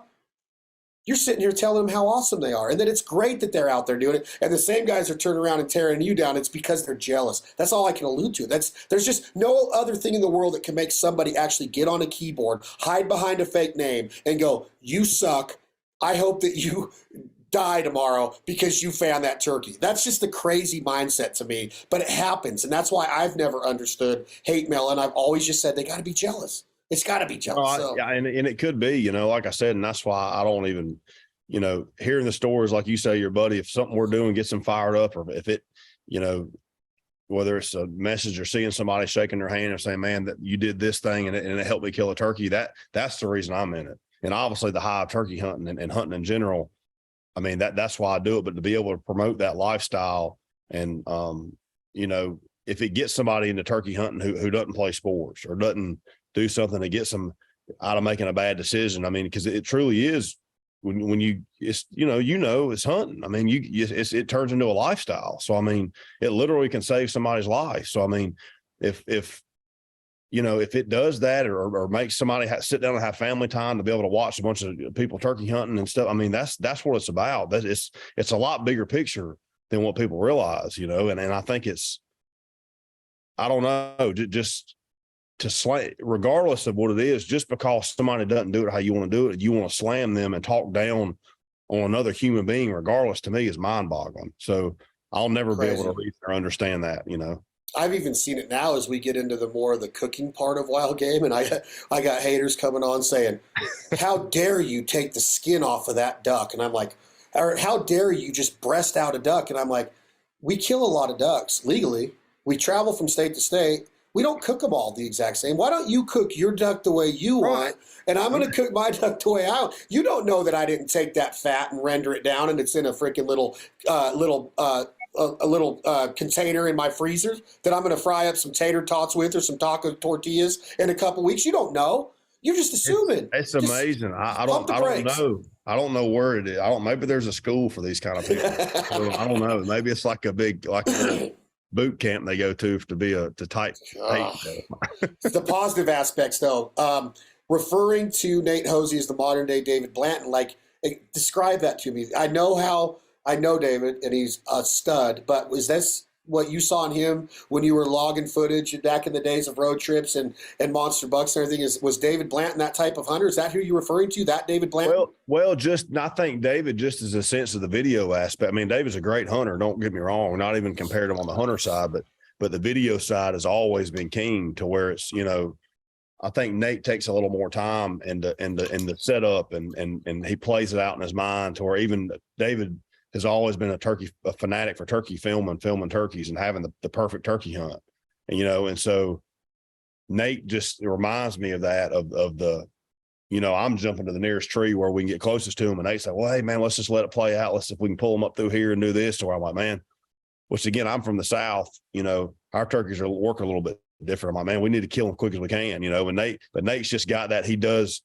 you're sitting here telling them how awesome they are and that it's great that they're out there doing it. And the same guys are turning around and tearing you down. It's because they're jealous. That's all I can allude to. There's just no other thing in the world that can make somebody actually get on a keyboard, hide behind a fake name, and go, you suck. I hope that you die tomorrow because you found that turkey. That's just a crazy mindset to me, but it happens. And that's why I've never understood hate mail. And I've always just said they got to be jealous. It's got to be jealous. Yeah, and it could be, like I said, and that's why I don't even, hearing the stories, like you say, your buddy, if something we're doing gets them fired up, or if it, whether it's a message or seeing somebody shaking their hand or saying, man, that you did this thing and it helped me kill a turkey, that's the reason I'm in it. And obviously the high of turkey hunting and hunting in general, I mean, that's why I do it. But to be able to promote that lifestyle and, if it gets somebody into turkey hunting who doesn't play sports or doesn't do something that gets them out of making a bad decision. I mean, because it truly is when it's hunting. I mean, it turns into a lifestyle. So, I mean, it literally can save somebody's life. So, I mean, if it does that or makes somebody sit down and have family time to be able to watch a bunch of people turkey hunting and stuff, I mean, that's what it's about. It's a lot bigger picture than what people realize, and I think I don't know, just to slam, regardless of what it is, just because somebody doesn't do it how you want to do it, you want to slam them and talk down on another human being, regardless, to me is mind boggling. So I'll never be able to read or understand that, I've even seen it now as we get into the more of the cooking part of wild game. And I got haters coming on saying, how dare you take the skin off of that duck? And I'm like, or how dare you just breast out a duck? And I'm like, we kill a lot of ducks legally. We travel from state to state. We don't cook them all the exact same. Why don't you cook your duck the way you want? And I'm going to cook my duck the way I want. You don't know that I didn't take that fat and render it down and it's in a freaking little container in my freezer that I'm going to fry up some tater tots with or some taco tortillas in a couple weeks. You don't know. You're just assuming. It's amazing. I don't know. I don't know where it is. Maybe there's a school for these kind of people. I don't know. Maybe it's like a boot camp they go to type. The positive aspects, though, referring to Nate Hosey as the modern day David Blanton, describe that to me. I know David, and he's a stud, but was this what you saw in him when you were logging footage back in the days of road trips and monster bucks and everything? Was David Blanton that type of hunter? Is that who you're referring to, that David Blanton? Well, I think David, just as a sense of the video aspect, I mean, David's a great hunter, don't get me wrong, not even compared to him on the hunter side, but the video side has always been king to where it's, I think Nate takes a little more time in the setup and he plays it out in his mind to where even David has always been a fanatic for turkey filming turkeys and having the perfect turkey hunt. And, and so Nate just reminds me of that, of the, I'm jumping to the nearest tree where we can get closest to him. And Nate's like, well, hey man, let's just let it play out. Let's see if we can pull them up through here and do this. To where I'm like, man, which again, I'm from the South, our turkeys are working a little bit different. I'm like, man, we need to kill them quick as we can, but Nate's just got that. He does,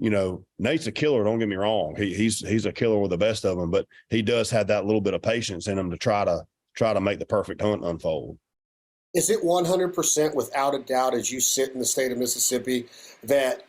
Nate's a killer. Don't get me wrong. He's a killer with the best of them, but he does have that little bit of patience in him to try to make the perfect hunt unfold. Is it 100% without a doubt, as you sit in the state of Mississippi, that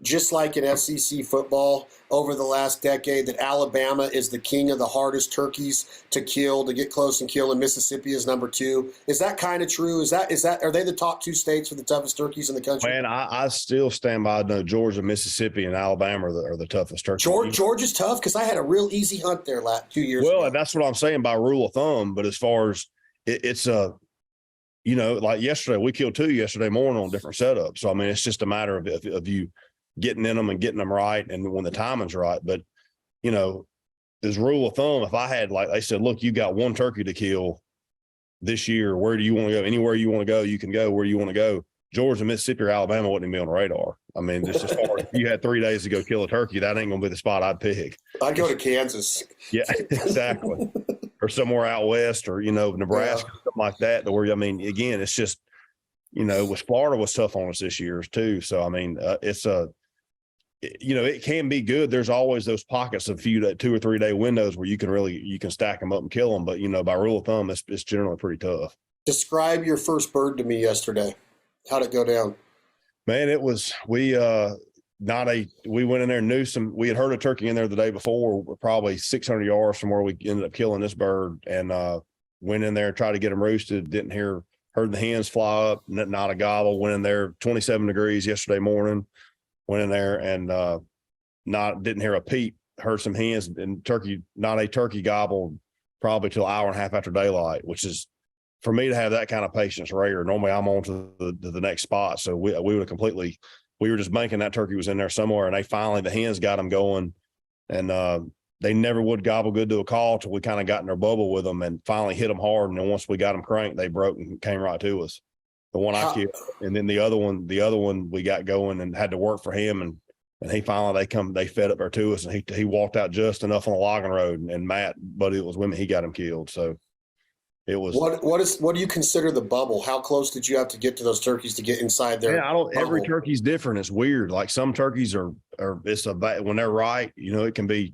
just like in SEC football over the last decade, that Alabama is the king of the hardest turkeys to kill, to get close and kill, and Mississippi is number 2. Is that kind of true? Is that are they the top 2 states for the toughest turkeys in the country? Man, I still stand by. No, Georgia, Mississippi, and Alabama are the toughest turkeys. Georgia's tough because I had a real easy hunt there 2 years ago. Well, and that's what I'm saying by rule of thumb. But as far as it's like yesterday, we killed 2 yesterday morning on different setups. So I mean, it's just a matter of you getting in them and getting them right, and when the timing's right. But as rule of thumb, if I had, like they said, look, you got 1 turkey to kill this year, where do you want to go? Anywhere you want to go, you can go. Where do you want to go? Georgia, Mississippi, or Alabama wouldn't even be on the radar. I mean, just as far as if you had 3 days to go kill a turkey, that ain't gonna be the spot I'd pick. I'd go to Kansas. Yeah, exactly. Or somewhere out west, or Nebraska, something like that. Where, I mean, again, it's just Florida was tough on us this year too. So I mean, it can be good. There's always those pockets of 2 or 3 day windows where you can stack them up and kill them. But by rule of thumb, it's generally pretty tough. Describe your first bird to me yesterday. How'd it go down? Man, it was we went in there and knew we had heard a turkey in there the day before, probably 600 yards from where we ended up killing this bird, and went in there and tried to get him roosted. Heard the hens fly up, not a gobble. Went in there, 27 degrees yesterday morning. Went in there and didn't hear a peep. Heard some hens and not a turkey gobble probably till an hour and a half after daylight, which is, for me to have that kind of patience rare. Normally I'm on to the next spot. So we were just banking that turkey was in there somewhere, and the hens got them going, and they never would gobble good to a call till we kind of got in their bubble with them and finally hit them hard. And then once we got them cranked, they broke and came right to us. The one I killed, and then the other one we got going and had to work for him, and they fed up there to us, and he walked out just enough on the logging road, and Matt, buddy that was with me, he got him killed. So it was. What do you consider the bubble? How close did you have to get to those turkeys to get inside there? Yeah, every turkey's different. It's weird. Like some turkeys when they're right, it can be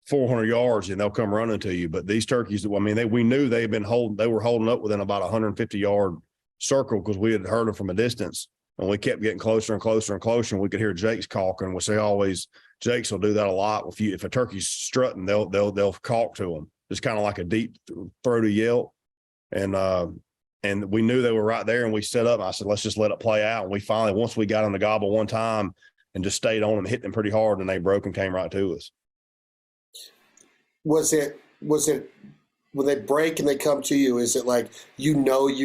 400 yards and they'll come running to you. But these turkeys, I mean, we knew they were holding up within about 150 yard circle because we had heard them from a distance, and we kept getting closer and closer and closer, and we could hear Jake's caulking, which Jake's will do that a lot. If a turkey's strutting, they'll caulk to them. It's kind of like a deep throaty yelp. And we knew they were right there, and we set up, and I said, let's just let it play out. And we finally, once we got them to gobble one time and just stayed on them, hit them pretty hard, and they broke and came right to us. Was it when they break and they come to you, is it like you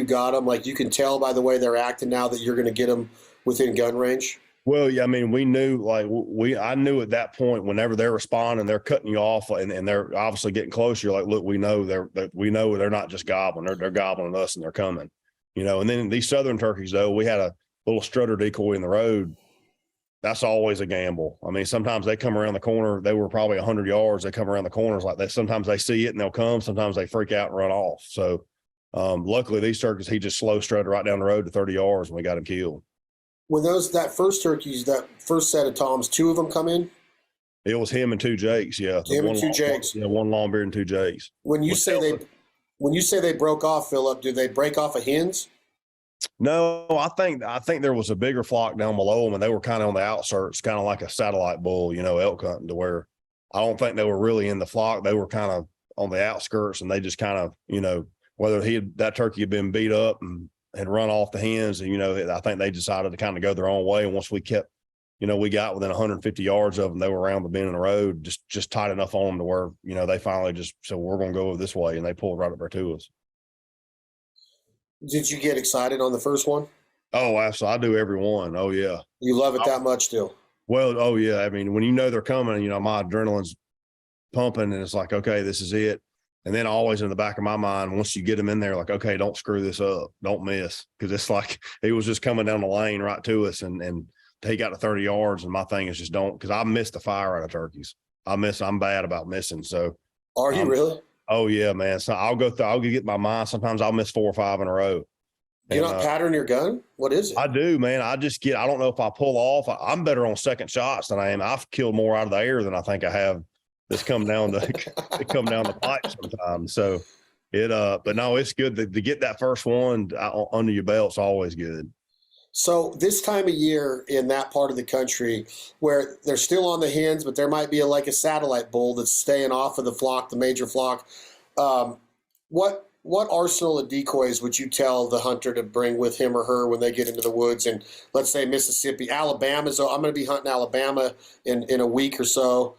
got them, like you can tell by the way they're acting now that you're going to get them within gun range? Well, yeah, I mean, we knew, I knew at that point, whenever they're responding, they're cutting you off, and they're obviously getting closer. You're like, look, we know they're not just gobbling; they're gobbling us, and they're coming. And then these southern turkeys, though, we had a little strutter decoy in the road. That's always a gamble. I mean, sometimes they come around the corner. They were probably 100 yards. They come around the corners like that. Sometimes they see it and they'll come. Sometimes they freak out and run off. So, luckily, these turkeys, he just slow strutted right down the road to 30 yards, and we got him killed. When that first set of toms, 2 of them come in? It was him and 2 Jakes, yeah. Him and 2 Jakes. Yeah, 1 long beard and 2 Jakes. When you say they broke off, Phillip, do they break off of hens? No, I think there was a bigger flock down below them, and they were kind of on the outskirts, kind of like a satellite bull, elk hunting, to where I don't think they were really in the flock. They were kind of on the outskirts, and they just kind of, whether that turkey had been beat up and had run off the hens, and I think they decided to kind of go their own way. And once we kept, we got within 150 yards of them, they were around the bend in the road, just tight enough on them to where they finally just said, we're going to go this way, and they pulled right up there to us. Did you get excited on the first one? Oh, absolutely. I do every one. Oh yeah. You love it that much still? Well, oh yeah. I mean, when they're coming, my adrenaline's pumping, and it's like, okay, this is it. And then always in the back of my mind, once you get them in there, like, okay, don't screw this up. Don't miss. Because it's like he was just coming down the lane right to us, and he got to 30 yards. And my thing is just don't, because I missed the fire out of turkeys. I'm bad about missing. So are you really? Oh yeah, man. So I'll get my mind. Sometimes I'll miss 4 or 5 in a row. You're not pattern your gun? What is it? I do, man. I don't know if I pull off. I'm better on second shots than I am. I've killed more out of the air than I think I have that's come down the pipe sometimes. So but no, it's good to get that first one under your belt's always good. So this time of year in that part of the country where they're still on the hens, but there might be like a satellite bull that's staying off of the flock, the major flock. What arsenal of decoys would you tell the hunter to bring with him or her when they get into the woods? And let's say Mississippi, Alabama. So I'm going to be hunting Alabama in a week or so.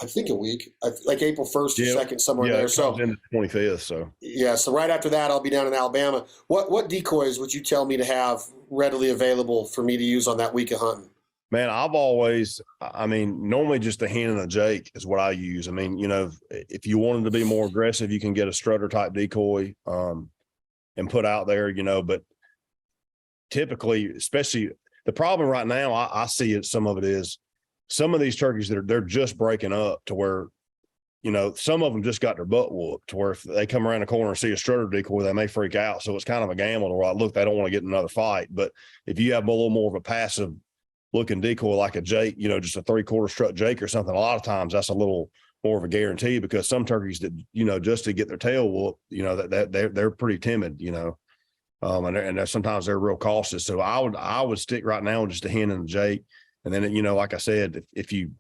I think a week, like April 1st or 2nd, somewhere there. So in the 25th. So yeah, so right after that, I'll be down in Alabama. What decoys would you tell me to have readily available for me to use on that week of hunting? Man, normally just a hen and a jake is what I use. I mean, if you wanted to be more aggressive, you can get a strutter type decoy and put out there, but typically, especially the problem right now, I see it, some of it is some of these turkeys they're just breaking up to where, some of them just got their butt whooped to where if they come around the corner and see a strutter decoy, they may freak out. So it's kind of a gamble to where, look, they don't want to get in another fight. But if you have a little more of a passive looking decoy like a jake, just a 3/4 strut jake or something, a lot of times that's a little more of a guarantee because some turkeys that, just to get their tail whooped, that they're pretty timid, and sometimes they're real cautious. So I would stick right now with just a hen and a jake. And then, like I said, if you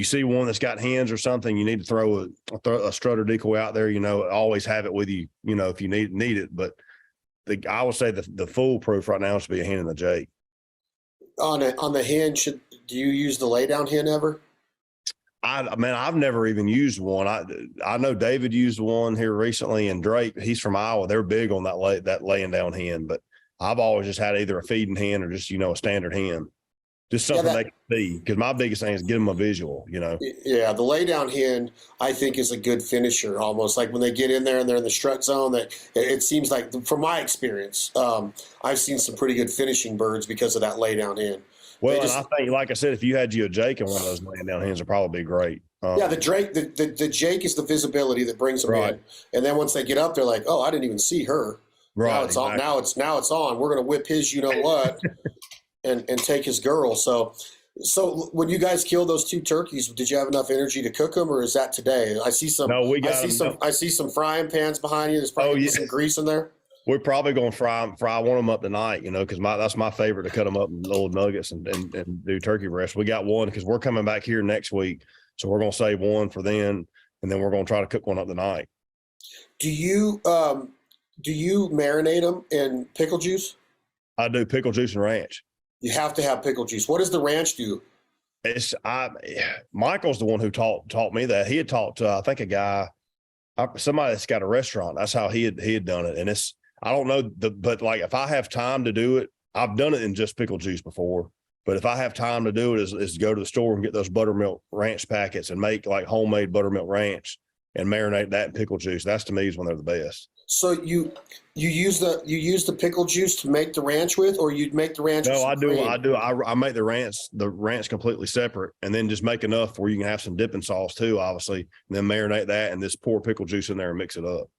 see one that's got hens or something, you need to throw a strutter decoy out there, always have it with you, if you need it. But I would say the foolproof right now is to be a hen and a jake. On the hen, do you use the lay down hen ever? I've never even used one. I know David used one here recently, and Drake, he's from Iowa. They're big on that laying down hen, but I've always just had either a feeding hen or just, a standard hen. Just something they can see, because my biggest thing is give them a visual, Yeah, the lay down hen, I think, is a good finisher. Almost like when they get in there and they're in the strut zone, that it seems like, from my experience, I've seen some pretty good finishing birds because of that lay down hen. Well, and I think, like I said, if you had you a jake and one of those laying down hens, would probably be great. Yeah, the jake is the visibility that brings them in, and then once they get up, they're like, oh, I didn't even see her. Right. Now it's on. Now it's on. We're gonna whip his, what. And take his girl. So when you guys killed those 2 turkeys, did you have enough energy to cook them, or is that today? I see some. No, I see some frying pans behind you. There's probably some grease in there. We're probably going to fry one of them up tonight, because that's my favorite, to cut them up in little nuggets and do turkey breast. We got one because we're coming back here next week, so we're going to save one for then, and then we're going to try to cook one up tonight. Do you marinate them in pickle juice? I do pickle juice and ranch. You have to have pickle juice. What does the ranch do? Michael's the one who taught me that. He had taught I think a guy, somebody that's got a restaurant. That's how he had done it. And I don't know but like if I have time to do it, I've done it in just pickle juice before. But if I have time to do it, is go to the store and get those buttermilk ranch packets and make like homemade buttermilk ranch and marinate that in pickle juice. That's, to me, is when they're the best. So you use the pickle juice to make the ranch with, or you'd make the ranch? No, I do. I make the ranch completely separate, and then just make enough where you can have some dipping sauce too, obviously, and then marinate that and just pour pickle juice in there and mix it up.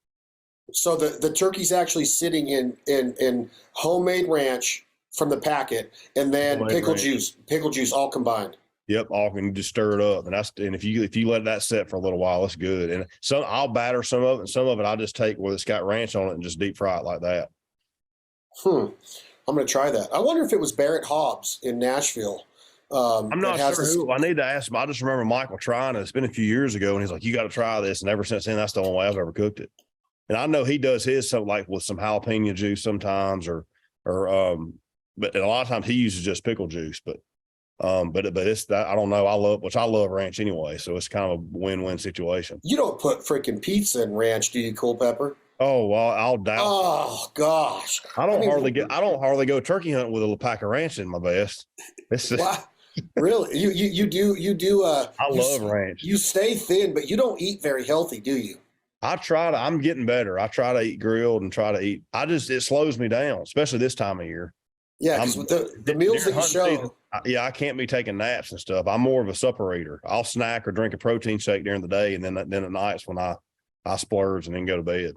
So the turkey's actually sitting in homemade ranch from the packet, and then homemade pickle juice all combined. Yep, all can just stir it up, and if you let that set for a little while, it's good. And I'll batter some of it, and some of it I just take where it's got ranch on it and just deep fry it like that. I'm going to try that. I wonder if it was Barrett Hobbs in Nashville. I'm not sure who. I need to ask him. I just remember Michael trying it. It's been a few years ago, and he's like, "You got to try this." And ever since then, that's the only way I've ever cooked it. And I know he does his something like with some jalapeno juice sometimes, but a lot of times he uses just pickle juice, but it's that, I don't know. I love ranch anyway, so it's kind of a win-win situation. You don't put freaking pizza in ranch, do you, Culpepper? Oh, well, I'll doubt. Oh gosh, I don't hardly go turkey hunting with a pack of ranch in my vest. It's just, wow. Really? You do. I love ranch. You stay thin, but you don't eat very healthy, do you? I'm getting better. I try to eat grilled and try to eat. It slows me down, especially this time of year. Yeah, because with the meals that you show. Season, I can't be taking naps and stuff. I'm more of a supper eater. I'll snack or drink a protein shake during the day, and then at night's when I splurge and then go to bed.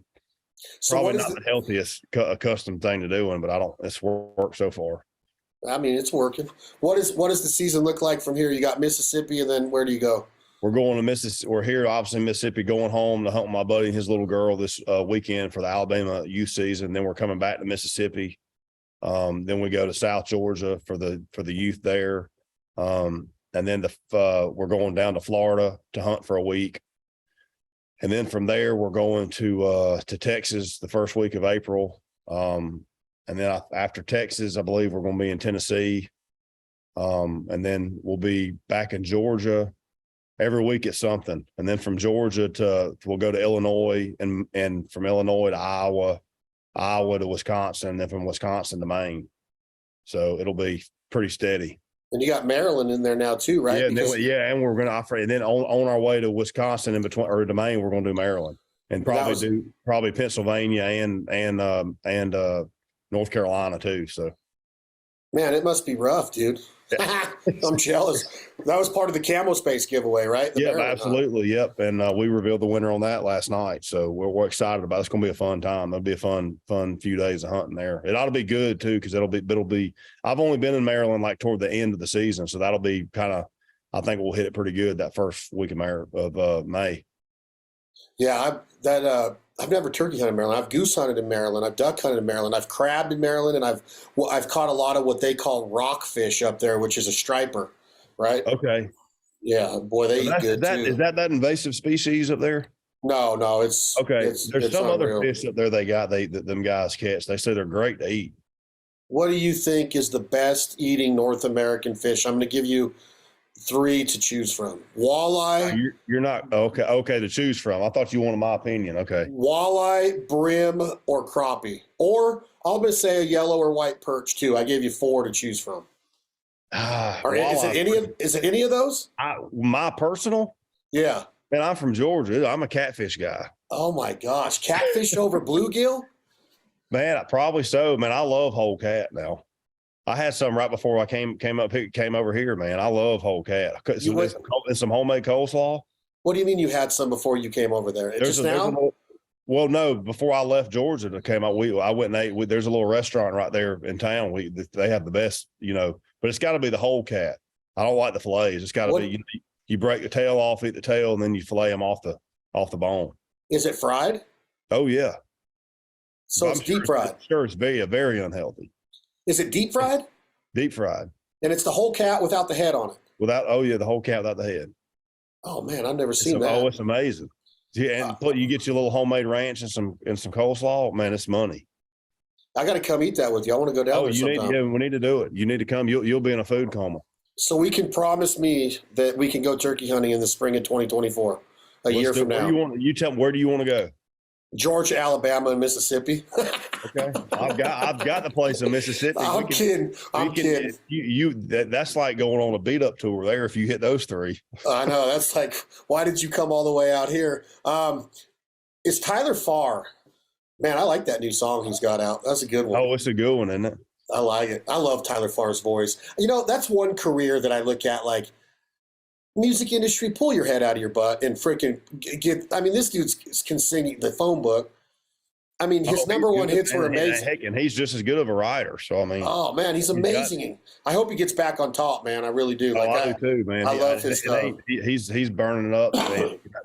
So probably not the healthiest accustomed thing to doing, but it's worked so far. I mean, it's working. What does the season look like from here? You got Mississippi, and then where do you go? We're going to Mississippi. We're here, obviously, in Mississippi, going home to hunt with my buddy and his little girl this weekend for the Alabama youth season. Then we're coming back to Mississippi Then we go to South Georgia for the youth there. And then we're going down to Florida to hunt for a week. And then from there, we're going to Texas the first week of April. And then after Texas, I believe we're going to be in Tennessee. And then we'll be back in Georgia every week at something. And then from Georgia we'll go to Illinois, and from Illinois to Iowa to Wisconsin, and then from Wisconsin to Maine. So it'll be pretty steady. And you got Maryland in there now too, right? Yeah, and we're going to offer, and then on our way to Wisconsin in between, or to Maine, we're going to do Maryland, and probably Pennsylvania and North Carolina too. So, man, it must be rough, dude. I'm jealous. That was part of the CamoSpace giveaway, right? Yeah, absolutely. Yep. And we revealed the winner on that last night. So we're excited about it. It's going to be a fun time. It'll be a fun few days of hunting there. It ought to be good too, because it'll be, I've only been in Maryland like toward the end of the season. So that'll be I think we'll hit it pretty good that first week of May. Yeah. I've never turkey hunted in Maryland. I've goose hunted in Maryland. I've duck hunted in Maryland. I've crabbed in Maryland, and I've caught a lot of what they call rockfish up there, which is a striper, right? Okay. Yeah, boy, they eat good too. Is that invasive species up there? No, it's okay. There's some unreal. Other fish up there they got them guys catch. They say they're great to eat. What do you think is the best eating North American fish? I'm going to give you 3 to choose from. Walleye. You're not okay to choose from. I thought you wanted my opinion. Okay. Walleye, brim, or crappie. Or I'm going to say a yellow or white perch too. I gave you 4 to choose from. Is it any of those? My personal? Yeah. Man, I'm from Georgia. I'm a catfish guy. Oh my gosh. Catfish over bluegill? Man, probably so. Man, I love whole cat now. I had some right before I came over here, man. I love whole cat. Some homemade coleslaw. What do you mean you had some before you came over there? Well, no, before I left Georgia to come out, I went and ate. There's a little restaurant right there in town. They have the best, but it's got to be the whole cat. I don't like the fillets. It's got to be, you break the tail off, eat the tail, and then you fillet them off the bone. Is it fried? Oh yeah. So it's deep fried. Sure, it's very unhealthy. Is it deep fried? Deep fried. And it's the whole cat without the head on it? The whole cat without the head. Oh, man, I've never seen that. Oh, it's amazing. Yeah, and you get your little homemade ranch and some coleslaw. Man, it's money. I got to come eat that with you. I want to go down there sometime. We need to do it. You need to come. You'll be in a food coma. So we can promise me that we can go turkey hunting in the spring of 2024, year from now. You tell me, where do you want to go? Georgia, Alabama, and Mississippi. Okay, I've got the place in Mississippi. I'm kidding. That's like going on a beat up tour there. If you hit those 3, I know. That's like, why did you come all the way out here? It's Tyler Farr. Man, I like that new song he's got out. That's a good one. Oh, it's a good one, isn't it? I like it. I love Tyler Farr's voice. That's one career that I look at like, music industry, pull your head out of your butt and freaking get. I mean, this dude can sing the phone book. I mean, his number one hits were amazing. And he's just as good of a writer. So, I mean. Oh, man, he's amazing. I hope he gets back on top, man. I really do. I do too, man. I love his stuff. He's burning it up.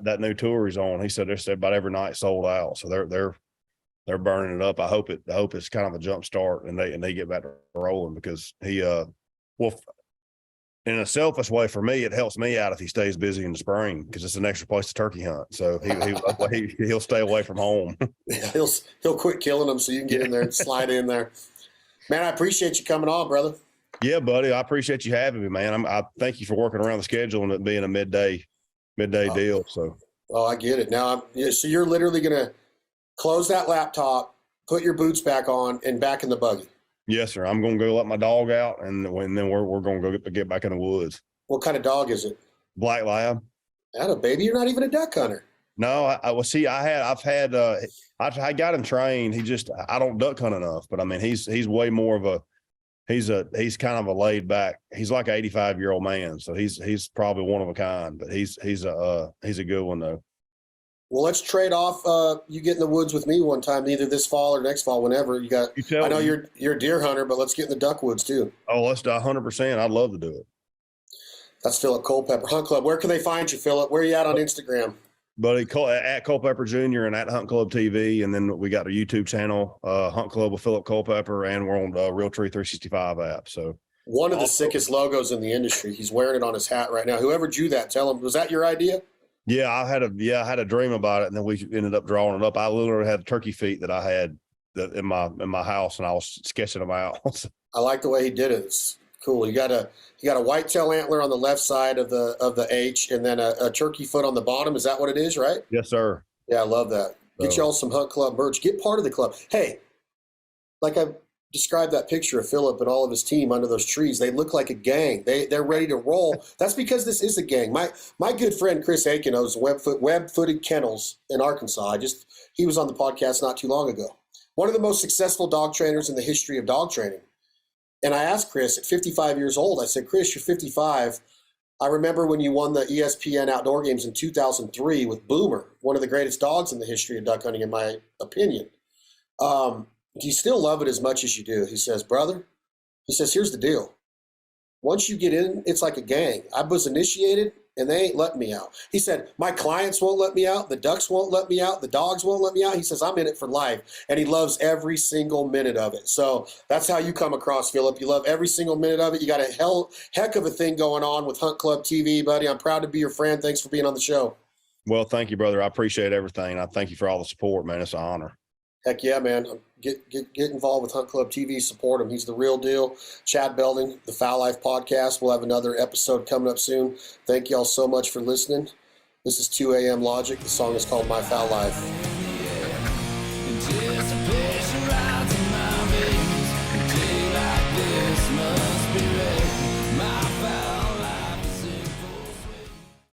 That new tour he's on. He said they're about every night sold out. So they're burning it up. I hope it's kind of a jump start and they get back to rolling, because in a selfish way for me, it helps me out if he stays busy in the spring, because it's an extra place to turkey hunt. So he'll stay away from home. Yeah, he'll quit killing them so you can get in there and slide in there. Man, I appreciate you coming on, brother. Yeah, buddy. I appreciate you having me, man. I thank you for working around the schedule and it being a midday deal. So. Oh, I get it. Now, so you're literally going to close that laptop, put your boots back on, and back in the buggy. Yes, sir. I'm going to go let my dog out, and then we're going to go get back in the woods. What kind of dog is it? Black lab. That baby. You're not even a duck hunter. No, I got him trained. I don't duck hunt enough, but I mean, he's way more of he's kind of a laid back. He's like an 85-year-old man. So he's probably one of a kind, but he's a good one though. Well, let's trade off. You get in the woods with me one time, either this fall or next fall, whenever you got. I know you're a deer hunter, but let's get in the duck woods too. Oh, let's do 100%. I'd love to do it. That's Phillip Culpepper Hunt Club. Where can they find you, Phillip? Where are you at on Instagram? Buddy, at Culpepper Jr. and at Hunt Club TV. And then we got a YouTube channel, Hunt Club with Phillip Culpepper, and we're on Realtree 365 app. So one of the sickest logos in the industry. He's wearing it on his hat right now. Whoever drew that, tell him, was that your idea? Yeah, I had a dream about it, and then we ended up drawing it up. I literally had turkey feet that I had in my house, and I was sketching them out. I like the way he did it. It's cool. You got a whitetail antler on the left side of the H, and then a turkey foot on the bottom. Is that what it is, right? Yes, sir. Yeah, I love that. Get y'all some Hunt Club merch. Get part of the club. Hey, like I described that picture of Phillip and all of his team under those trees. They look like a gang. They're ready to roll. That's because this is a gang. My good friend Chris Aiken owns Web-Footed Kennels in Arkansas. He was on the podcast not too long ago. One of the most successful dog trainers in the history of dog training. And I asked Chris at 55 years old, I said, Chris, you're 55. I remember when you won the ESPN Outdoor Games in 2003 with Boomer, one of the greatest dogs in the history of duck hunting, in my opinion. Do you still love it as much as you do? He says, brother, he says, here's the deal. Once you get in, it's like a gang. I was initiated, and they ain't letting me out. He said, my clients won't let me out. The ducks won't let me out. The dogs won't let me out. He says, I'm in it for life. And he loves every single minute of it. So that's how you come across, Phillip. You love every single minute of it. You got a heck of a thing going on with Hunt Club TV, buddy. I'm proud to be your friend. Thanks for being on the show. Well, thank you, brother. I appreciate everything. I thank you for all the support, man. It's an honor. Heck yeah, man. Get involved with Hunt Club TV. Support him. He's the real deal. Chad Belding, the Foul Life Podcast. We'll have another episode coming up soon. Thank y'all so much for listening. This is 2 a.m. Logic. The song is called My Foul Life. Anticipation.